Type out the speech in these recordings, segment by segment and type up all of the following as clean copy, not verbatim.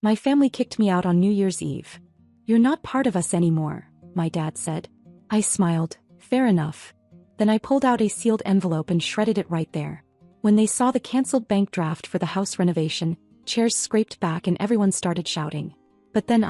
My family kicked me out on New Year's Eve. You're not part of us anymore, my dad said. I smiled. Fair enough. Then I pulled out a sealed envelope and shredded it right there. When they saw the cancelled bank draft for the house renovation, chairs scraped back and everyone started shouting. But then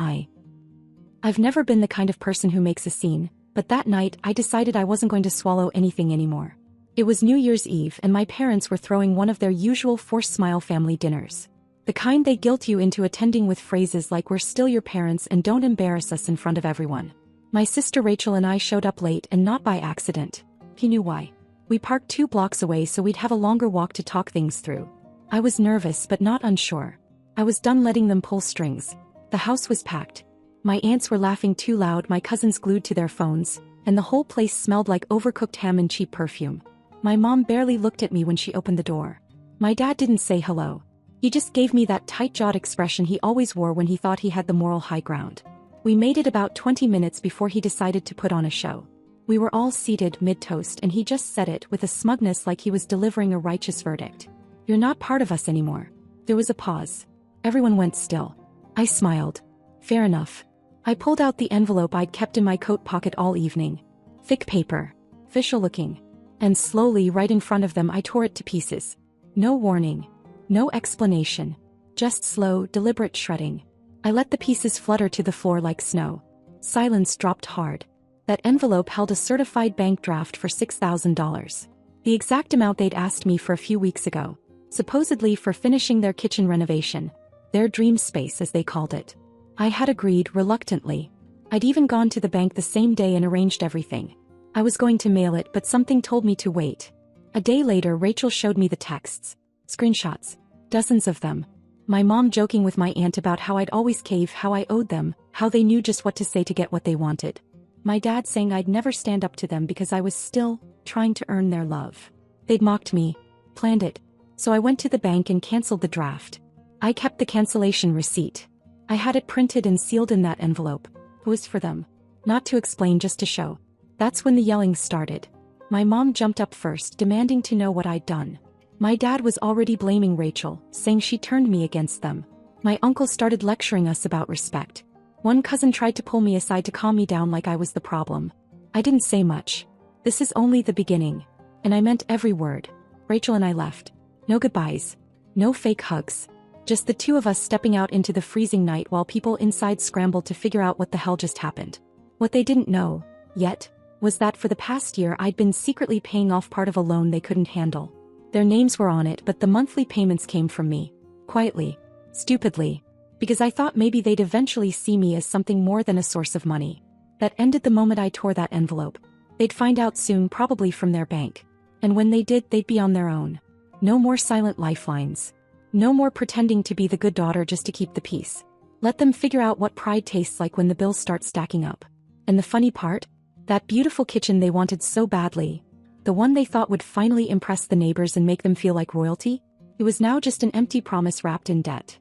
I've never been the kind of person who makes a scene, but that night I decided I wasn't going to swallow anything anymore. It was New Year's Eve and my parents were throwing one of their usual forced smile family dinners. The kind they guilt you into attending with phrases like "we're still your parents and don't embarrass us in front of everyone." My sister Rachel and I showed up late and not by accident. He knew why. We parked 2 blocks away so we'd have a longer walk to talk things through. I was nervous but not unsure. I was done letting them pull strings. The house was packed. My aunts were laughing too loud, my cousins glued to their phones, and the whole place smelled like overcooked ham and cheap perfume. My mom barely looked at me when she opened the door. My dad didn't say hello. He just gave me that tight-jawed expression he always wore when he thought he had the moral high ground. We made it about 20 minutes before he decided to put on a show. We were all seated mid-toast and he just said it with a smugness like he was delivering a righteous verdict. You're not part of us anymore. There was a pause. Everyone went still. I smiled. Fair enough. I pulled out the envelope I'd kept in my coat pocket all evening. Thick paper. Official looking. And slowly, right in front of them, I tore it to pieces. No warning. No explanation. Just slow, deliberate shredding. I let the pieces flutter to the floor like snow. Silence dropped hard. That envelope held a certified bank draft for $6,000. The exact amount they'd asked me for a few weeks ago. Supposedly for finishing their kitchen renovation. Their dream space, as they called it. I had agreed reluctantly. I'd even gone to the bank the same day and arranged everything. I was going to mail it, but something told me to wait. A day later, Rachel showed me the texts. Screenshots. Dozens of them. My mom joking with my aunt about how I'd always cave, how I owed them, how they knew just what to say to get what they wanted. My dad saying I'd never stand up to them because I was still trying to earn their love. They'd mocked me. Planned it. So I went to the bank and canceled the draft. I kept the cancellation receipt. I had it printed and sealed in that envelope. It was for them. Not to explain, just to show. That's when the yelling started. My mom jumped up first, demanding to know what I'd done. My dad was already blaming Rachel, saying she turned me against them. My uncle started lecturing us about respect. One cousin tried to pull me aside to calm me down like I was the problem. I didn't say much. This is only the beginning. And I meant every word. Rachel and I left. No goodbyes. No fake hugs. Just the two of us stepping out into the freezing night while people inside scrambled to figure out what the hell just happened. What they didn't know, yet, was that for the past year I'd been secretly paying off part of a loan they couldn't handle. Their names were on it, but the monthly payments came from me. Quietly. Stupidly. Because I thought maybe they'd eventually see me as something more than a source of money. That ended the moment I tore that envelope. They'd find out soon, probably from their bank. And when they did, they'd be on their own. No more silent lifelines. No more pretending to be the good daughter just to keep the peace. Let them figure out what pride tastes like when the bills start stacking up. And the funny part? That beautiful kitchen they wanted so badly. The one they thought would finally impress the neighbors and make them feel like royalty? It was now just an empty promise wrapped in debt.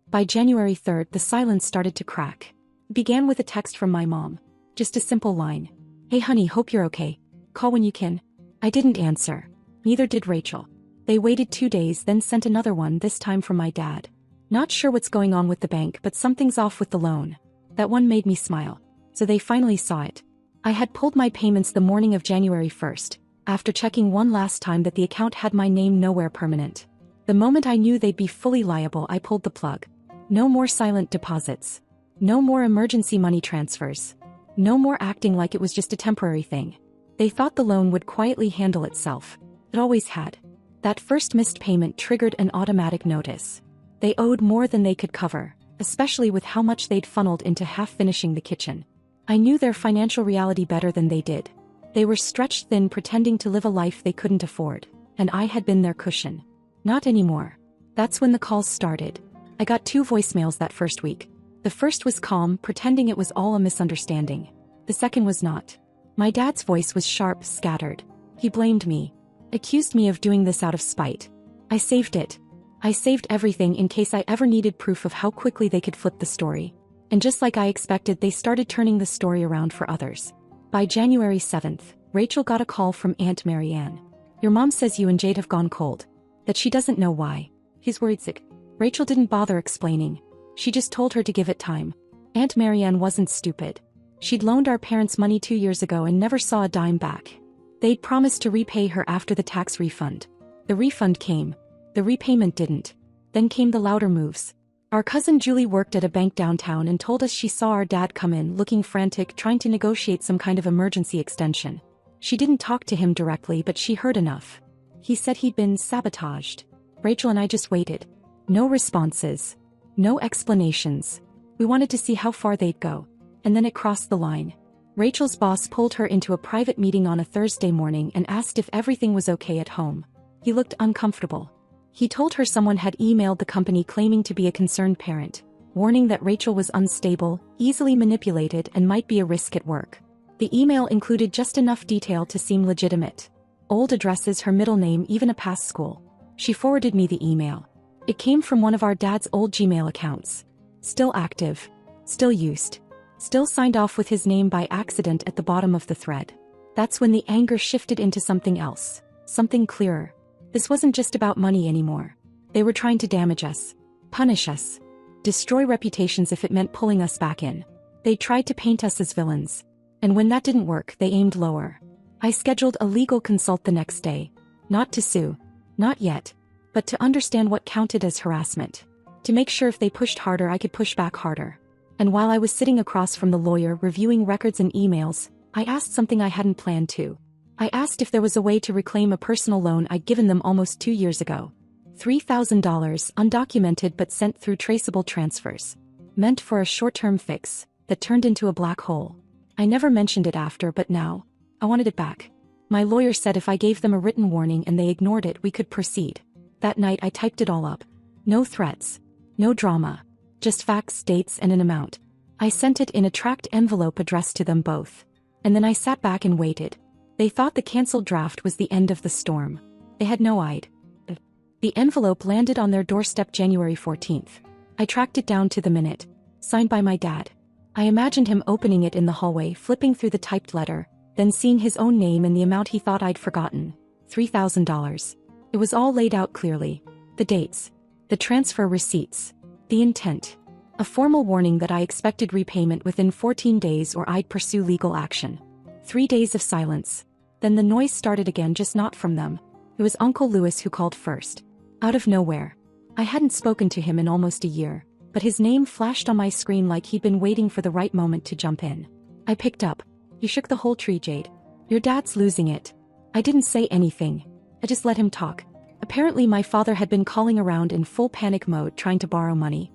By January 3rd, the silence started to crack. It began with a text from my mom. Just a simple line. Hey honey, hope you're okay. Call when you can. I didn't answer. Neither did Rachel. They waited 2 days, then sent another one, this time from my dad. Not sure what's going on with the bank, but something's off with the loan. That one made me smile. So they finally saw it. I had pulled my payments the morning of January 1st, after checking one last time that the account had my name nowhere permanent. The moment I knew they'd be fully liable, I pulled the plug. No more silent deposits. No more emergency money transfers. No more acting like it was just a temporary thing. They thought the loan would quietly handle itself. It always had. That first missed payment triggered an automatic notice. They owed more than they could cover, especially with how much they'd funneled into half-finishing the kitchen. I knew their financial reality better than they did. They were stretched thin, pretending to live a life they couldn't afford, and I had been their cushion. Not anymore. That's when the calls started. I got 2 voicemails that first week. The first was calm, pretending it was all a misunderstanding. The second was not. My dad's voice was sharp, scattered. He blamed me. Accused me of doing this out of spite. I saved it. I saved everything in case I ever needed proof of how quickly they could flip the story. And just like I expected, they started turning the story around for others. By January 7th, Rachel got a call from Aunt Marianne. Your mom says you and Jade have gone cold. That she doesn't know why. He's worried sick. Rachel didn't bother explaining. She just told her to give it time. Aunt Marianne wasn't stupid. She'd loaned our parents money 2 years ago and never saw a dime back. They'd promised to repay her after the tax refund. The refund came. The repayment didn't. Then came the louder moves. Our cousin Julie worked at a bank downtown and told us she saw our dad come in looking frantic, trying to negotiate some kind of emergency extension. She didn't talk to him directly, but she heard enough. He said he'd been sabotaged. Rachel and I just waited. No responses. No explanations. We wanted to see how far they'd go. And then it crossed the line. Rachel's boss pulled her into a private meeting on a Thursday morning and asked if everything was okay at home. He looked uncomfortable. He told her someone had emailed the company claiming to be a concerned parent, warning that Rachel was unstable, easily manipulated, and might be a risk at work. The email included just enough detail to seem legitimate. Old addresses, her middle name, even a past school. She forwarded me the email. It came from one of our dad's old Gmail accounts. Still active. Still used. Still signed off with his name by accident at the bottom of the thread. That's when the anger shifted into something else. Something clearer. This wasn't just about money anymore. They were trying to damage us. Punish us. Destroy reputations if it meant pulling us back in. They tried to paint us as villains. And when that didn't work, they aimed lower. I scheduled a legal consult the next day. Not to sue. Not yet. But to understand what counted as harassment. To make sure if they pushed harder, I could push back harder. And while I was sitting across from the lawyer reviewing records and emails, I asked something I hadn't planned to. I asked if there was a way to reclaim a personal loan I'd given them almost 2 years ago. $3,000, undocumented but sent through traceable transfers. Meant for a short-term fix, that turned into a black hole. I never mentioned it after, but now, I wanted it back. My lawyer said if I gave them a written warning and they ignored it, we could proceed. That night I typed it all up. No threats. No drama. Just facts, dates, and an amount. I sent it in a tracked envelope addressed to them both. And then I sat back and waited. They thought the cancelled draft was the end of the storm. They had no idea. The envelope landed on their doorstep January 14th. I tracked it down to the minute. Signed by my dad. I imagined him opening it in the hallway, flipping through the typed letter, then seeing his own name and the amount he thought I'd forgotten. $3,000. It was all laid out clearly. The dates. The transfer receipts. The intent. A formal warning that I expected repayment within 14 days or I'd pursue legal action. 3 days of silence. Then the noise started again, just not from them. It was Uncle Louis who called first. Out of nowhere. I hadn't spoken to him in almost a year, but his name flashed on my screen like he'd been waiting for the right moment to jump in. I picked up. He shook the whole tree, Jade. Your dad's losing it. I didn't say anything. I just let him talk. Apparently my father had been calling around in full panic mode trying to borrow money.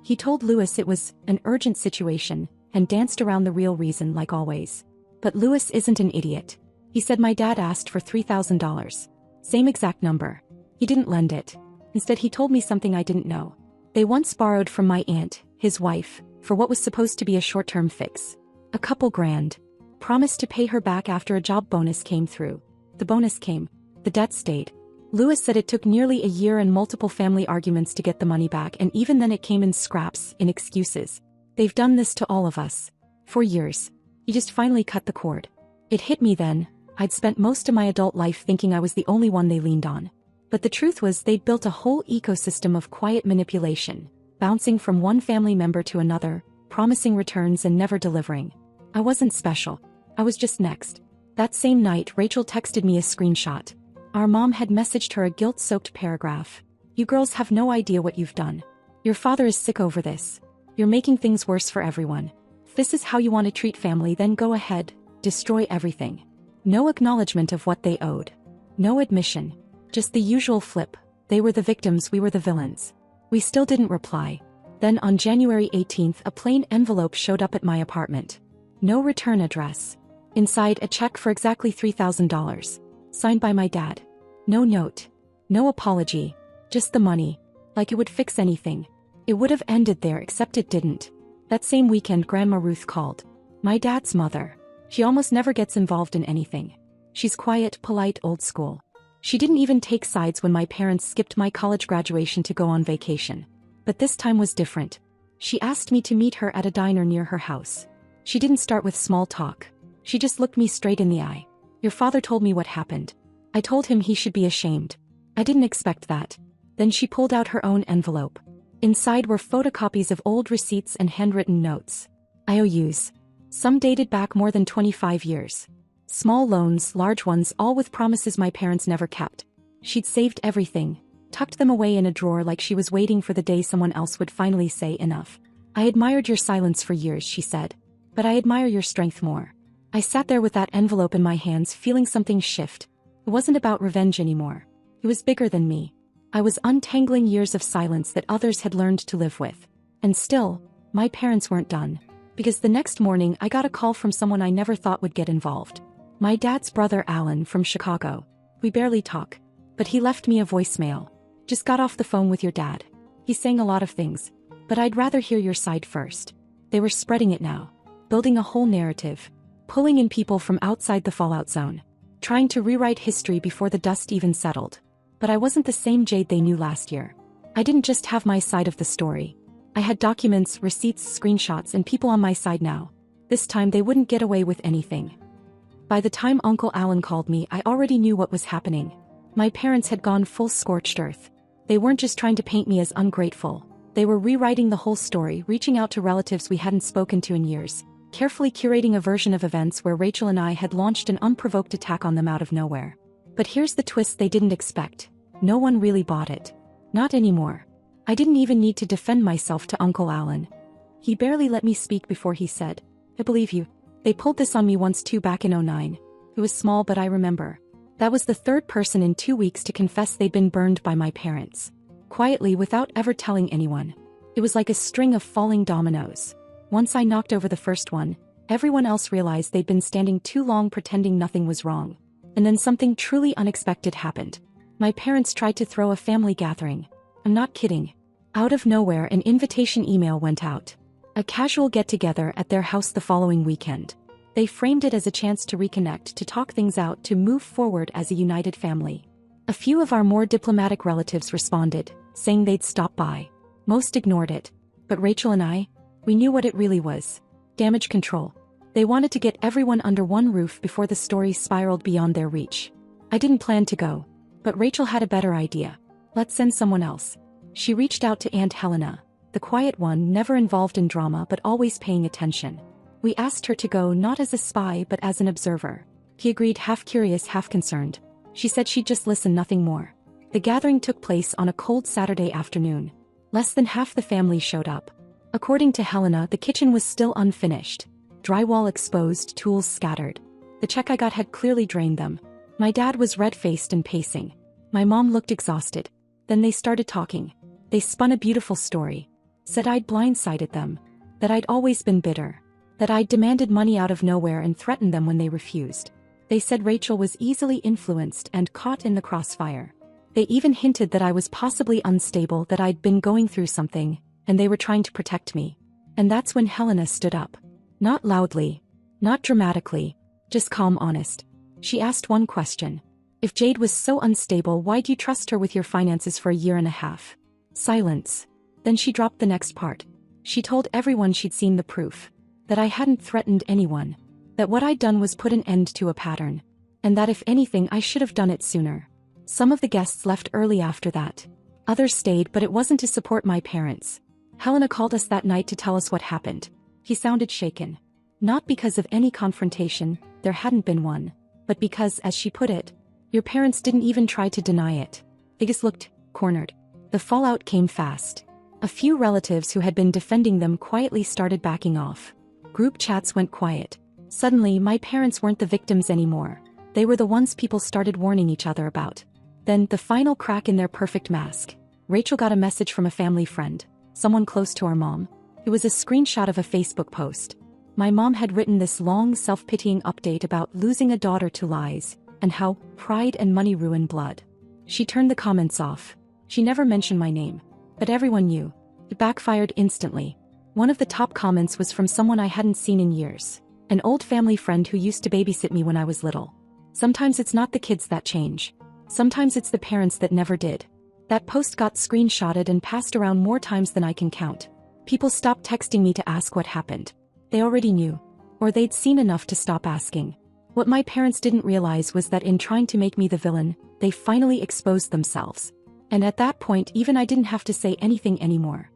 He told Louis it was an urgent situation and danced around the real reason like always. But Louis isn't an idiot. He said my dad asked for $3,000. Same exact number. He didn't lend it. Instead he told me something I didn't know. They once borrowed from my aunt, his wife, for what was supposed to be a short-term fix. A couple grand. Promised to pay her back after a job bonus came through. The bonus came. The debt stayed. Louis said it took nearly a year and multiple family arguments to get the money back, and even then it came in scraps, in excuses. They've done this to all of us. For years. He just finally cut the cord. It hit me then. I'd spent most of my adult life thinking I was the only one they leaned on. But the truth was they'd built a whole ecosystem of quiet manipulation, bouncing from one family member to another, promising returns and never delivering. I wasn't special. I was just next. That same night, Rachel texted me a screenshot. Our mom had messaged her a guilt-soaked paragraph. You girls have no idea what you've done. Your father is sick over this. You're making things worse for everyone. If this is how you want to treat family, then go ahead, destroy everything. No acknowledgement of what they owed. No admission. Just the usual flip. They were the victims, we were the villains. We still didn't reply. Then on January 18th, a plain envelope showed up at my apartment. No return address. Inside, a check for exactly $3,000. Signed by my dad. No note. No apology. Just the money. Like it would fix anything. It would have ended there, except it didn't. That same weekend, Grandma Ruth called. My dad's mother. She almost never gets involved in anything. She's quiet, polite, old school. She didn't even take sides when my parents skipped my college graduation to go on vacation. But this time was different. She asked me to meet her at a diner near her house. She didn't start with small talk. She just looked me straight in the eye. Your father told me what happened. I told him he should be ashamed. I didn't expect that. Then she pulled out her own envelope. Inside were photocopies of old receipts and handwritten notes. IOUs. Some dated back more than 25 years. Small loans, large ones, all with promises my parents never kept. She'd saved everything, tucked them away in a drawer like she was waiting for the day someone else would finally say enough. I admired your silence for years, she said. But I admire your strength more. I sat there with that envelope in my hands, feeling something shift. It wasn't about revenge anymore. It was bigger than me. I was untangling years of silence that others had learned to live with. And still, my parents weren't done. Because the next morning I got a call from someone I never thought would get involved. My dad's brother Alan from Chicago. We barely talk. But he left me a voicemail. Just got off the phone with your dad. He's saying a lot of things. But I'd rather hear your side first. They were spreading it now. Building a whole narrative. Pulling in people from outside the fallout zone. Trying to rewrite history before the dust even settled. But I wasn't the same Jade they knew last year. I didn't just have my side of the story. I had documents, receipts, screenshots, and people on my side now. This time they wouldn't get away with anything. By the time Uncle Alan called me, I already knew what was happening. My parents had gone full scorched earth. They weren't just trying to paint me as ungrateful. They were rewriting the whole story, reaching out to relatives we hadn't spoken to in years, carefully curating a version of events where Rachel and I had launched an unprovoked attack on them out of nowhere. But here's the twist they didn't expect. No one really bought it. Not anymore. I didn't even need to defend myself to Uncle Alan. He barely let me speak before he said, I believe you. They pulled this on me once too back in '09. It was small, but I remember. That was the third person in 2 weeks to confess they'd been burned by my parents. Quietly, without ever telling anyone. It was like a string of falling dominoes. Once I knocked over the first one, everyone else realized they'd been standing too long pretending nothing was wrong. And then something truly unexpected happened. My parents tried to throw a family gathering. I'm not kidding. Out of nowhere, an invitation email went out. A casual get-together at their house the following weekend. They framed it as a chance to reconnect, to talk things out, to move forward as a united family. A few of our more diplomatic relatives responded, saying they'd stop by. Most ignored it. But Rachel and I, we knew what it really was. Damage control. They wanted to get everyone under one roof before the story spiraled beyond their reach. I didn't plan to go. But Rachel had a better idea. Let's send someone else. She reached out to Aunt Helena, the quiet one, never involved in drama but always paying attention. We asked her to go not as a spy but as an observer. He agreed, half curious, half concerned. She said she'd just listen, nothing more. The gathering took place on a cold Saturday afternoon. Less than half the family showed up. According to Helena, the kitchen was still unfinished. Drywall exposed, tools scattered. The check I got had clearly drained them. My dad was red-faced and pacing. My mom looked exhausted. Then they started talking. They spun a beautiful story. Said I'd blindsided them. That I'd always been bitter. That I'd demanded money out of nowhere and threatened them when they refused. They said Rachel was easily influenced and caught in the crossfire. They even hinted that I was possibly unstable, that I'd been going through something, and they were trying to protect me. And that's when Helena stood up. Not loudly. Not dramatically. Just calm, honest. She asked one question. If Jade was so unstable, why'd you trust her with your finances for a year and a half? Silence. Then she dropped the next part. She told everyone she'd seen the proof. That I hadn't threatened anyone. That what I'd done was put an end to a pattern. And that if anything, I should have done it sooner. Some of the guests left early after that. Others stayed, but it wasn't to support my parents. Helena called us that night to tell us what happened. He sounded shaken. Not because of any confrontation, there hadn't been one. But because, as she put it, your parents didn't even try to deny it. They just looked cornered. The fallout came fast. A few relatives who had been defending them quietly started backing off. Group chats went quiet. Suddenly, my parents weren't the victims anymore. They were the ones people started warning each other about. Then, the final crack in their perfect mask. Rachel got a message from a family friend, someone close to our mom. It was a screenshot of a Facebook post. My mom had written this long, self-pitying update about losing a daughter to lies, and how pride and money ruin blood. She turned the comments off. She never mentioned my name. But everyone knew. It backfired instantly. One of the top comments was from someone I hadn't seen in years. An old family friend who used to babysit me when I was little. Sometimes it's not the kids that change. Sometimes it's the parents that never did. That post got screenshotted and passed around more times than I can count. People stopped texting me to ask what happened. They already knew. Or they'd seen enough to stop asking. What my parents didn't realize was that in trying to make me the villain, they finally exposed themselves. And at that point even I didn't have to say anything anymore.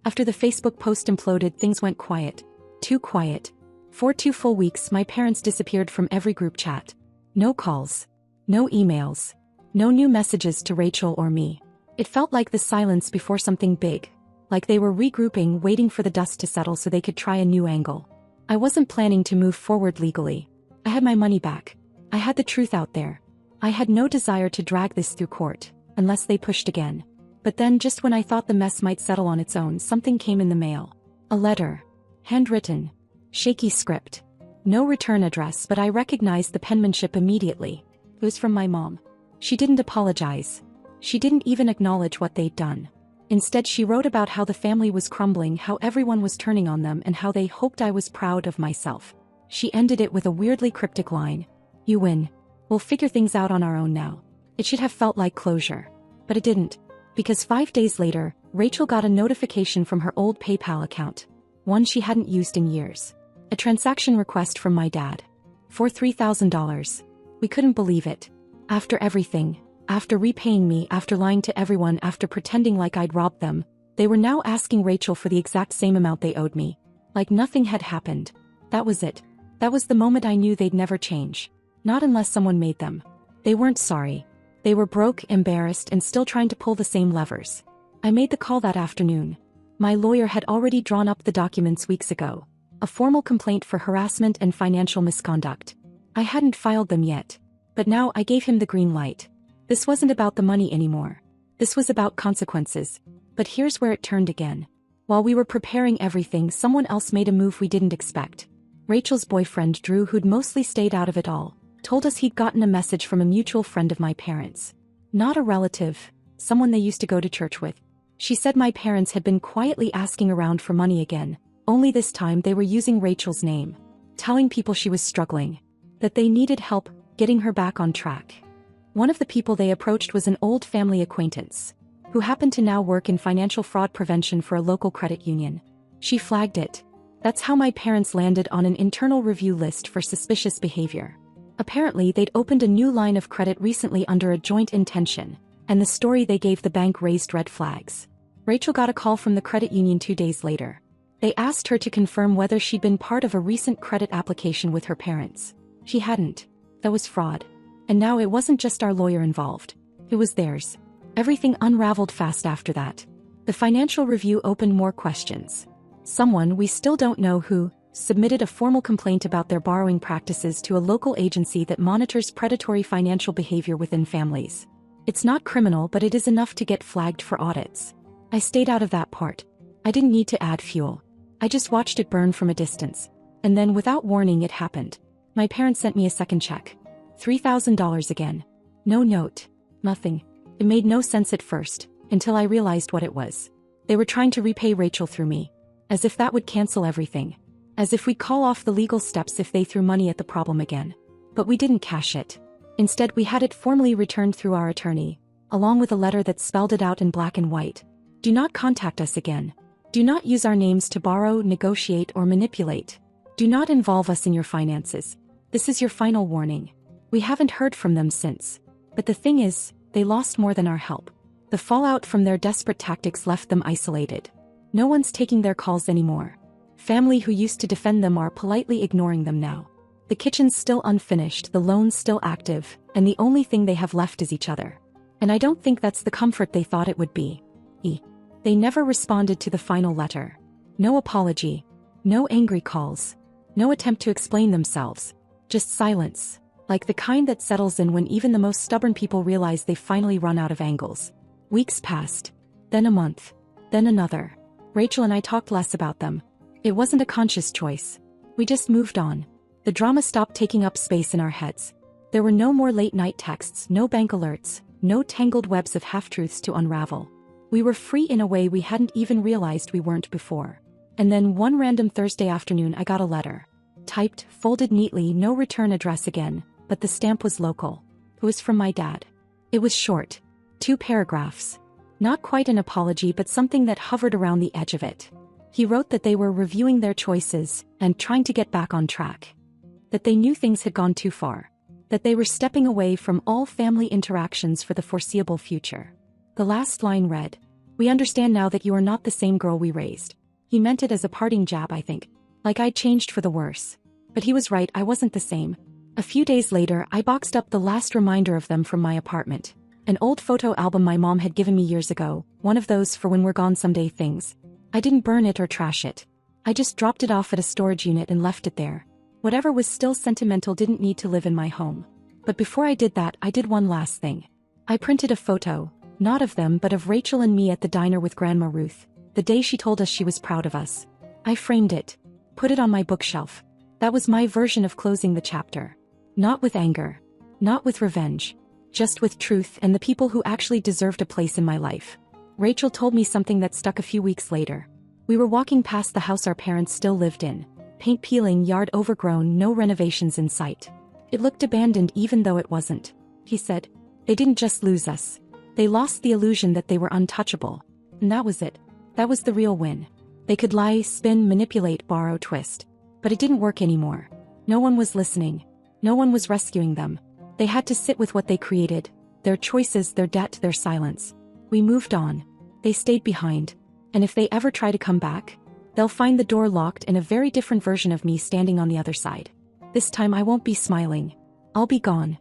After the Facebook post imploded, things went quiet. Too quiet. For 2 full weeks my parents disappeared from every group chat. No calls. No emails. No new messages to Rachel or me. It felt like the silence before something big. Like they were regrouping, waiting for the dust to settle so they could try a new angle. I wasn't planning to move forward legally. I had my money back. I had the truth out there. I had no desire to drag this through court, unless they pushed again. But then just when I thought the mess might settle on its own, something came in the mail. A letter. Handwritten. Shaky script. No return address, but I recognized the penmanship immediately. It was from my mom. She didn't apologize. She didn't even acknowledge what they'd done. Instead she wrote about how the family was crumbling, how everyone was turning on them, and how they hoped I was proud of myself. She ended it with a weirdly cryptic line. "You win. We'll figure things out on our own now." It should have felt like closure. But it didn't. Because 5 days later, Rachel got a notification from her old PayPal account. One she hadn't used in years. A transaction request from my dad. For $3,000. We couldn't believe it. After everything, after repaying me, after lying to everyone, after pretending like I'd robbed them, they were now asking Rachel for the exact same amount they owed me. Like nothing had happened. That was it. That was the moment I knew they'd never change. Not unless someone made them. They weren't sorry. They were broke, embarrassed, and still trying to pull the same levers. I made the call that afternoon. My lawyer had already drawn up the documents weeks ago. A formal complaint for harassment and financial misconduct. I hadn't filed them yet. But now I gave him the green light. This wasn't about the money anymore. This was about consequences. But here's where it turned again. While we were preparing everything, someone else made a move we didn't expect. Rachel's boyfriend Drew, who'd mostly stayed out of it all, told us he'd gotten a message from a mutual friend of my parents. Not a relative, someone they used to go to church with. She said my parents had been quietly asking around for money again, only this time they were using Rachel's name. Telling people she was struggling. That they needed help getting her back on track. One of the people they approached was an old family acquaintance, who happened to now work in financial fraud prevention for a local credit union. She flagged it. That's how my parents landed on an internal review list for suspicious behavior. Apparently they'd opened a new line of credit recently under a joint intention, and the story they gave the bank raised red flags. Rachel got a call from the credit union 2 days later. They asked her to confirm whether she'd been part of a recent credit application with her parents. She hadn't. That was fraud. And now it wasn't just our lawyer involved. It was theirs. Everything unraveled fast after that. The financial review opened more questions. Someone, we still don't know who, submitted a formal complaint about their borrowing practices to a local agency that monitors predatory financial behavior within families. It's not criminal, but it is enough to get flagged for audits. I stayed out of that part. I didn't need to add fuel. I just watched it burn from a distance. And then without warning it happened. My parents sent me a second check. $3,000 again. No note. Nothing. It made no sense at first, until I realized what it was. They were trying to repay Rachel through me. As if that would cancel everything. As if we'd call off the legal steps if they threw money at the problem again. But we didn't cash it. Instead we had it formally returned through our attorney, along with a letter that spelled it out in black and white. Do not contact us again. Do not use our names to borrow, negotiate, or manipulate. Do not involve us in your finances. This is your final warning. We haven't heard from them since. But the thing is, they lost more than our help. The fallout from their desperate tactics left them isolated. No one's taking their calls anymore. Family who used to defend them are politely ignoring them now. The kitchen's still unfinished, the loan's still active, and the only thing they have left is each other. And I don't think that's the comfort they thought it would be. They never responded to the final letter. No apology. No angry calls. No attempt to explain themselves. Just silence. Like the kind that settles in when even the most stubborn people realize they've finally run out of angles. Weeks passed. Then a month. Then another. Rachel and I talked less about them. It wasn't a conscious choice. We just moved on. The drama stopped taking up space in our heads. There were no more late-night texts, no bank alerts, no tangled webs of half-truths to unravel. We were free in a way we hadn't even realized we weren't before. And then one random Thursday afternoon I got a letter. Typed, folded neatly, no return address again, but the stamp was local. It was from my dad. It was short. 2 paragraphs. Not quite an apology, but something that hovered around the edge of it. He wrote that they were reviewing their choices and trying to get back on track. That they knew things had gone too far. That they were stepping away from all family interactions for the foreseeable future. The last line read, "We understand now that you are not the same girl we raised." He meant it as a parting jab, I think. Like I'd changed for the worse. But he was right, I wasn't the same. A few days later, I boxed up the last reminder of them from my apartment. An old photo album my mom had given me years ago, one of those for when we're gone someday things. I didn't burn it or trash it. I just dropped it off at a storage unit and left it there. Whatever was still sentimental didn't need to live in my home. But before I did that, I did one last thing. I printed a photo, not of them but of Rachel and me at the diner with Grandma Ruth, the day she told us she was proud of us. I framed it, put it on my bookshelf. That was my version of closing the chapter. Not with anger. Not with revenge. Just with truth and the people who actually deserved a place in my life. Rachel told me something that stuck a few weeks later. We were walking past the house our parents still lived in. Paint peeling, yard overgrown, no renovations in sight. It looked abandoned even though it wasn't. He said, "They didn't just lose us. They lost the illusion that they were untouchable. And that was it. That was the real win. They could lie, spin, manipulate, borrow, twist. But it didn't work anymore. No one was listening. No one was rescuing them. They had to sit with what they created, their choices, their debt, their silence. We moved on. They stayed behind. And if they ever try to come back, they'll find the door locked and a very different version of me standing on the other side. This time I won't be smiling. I'll be gone.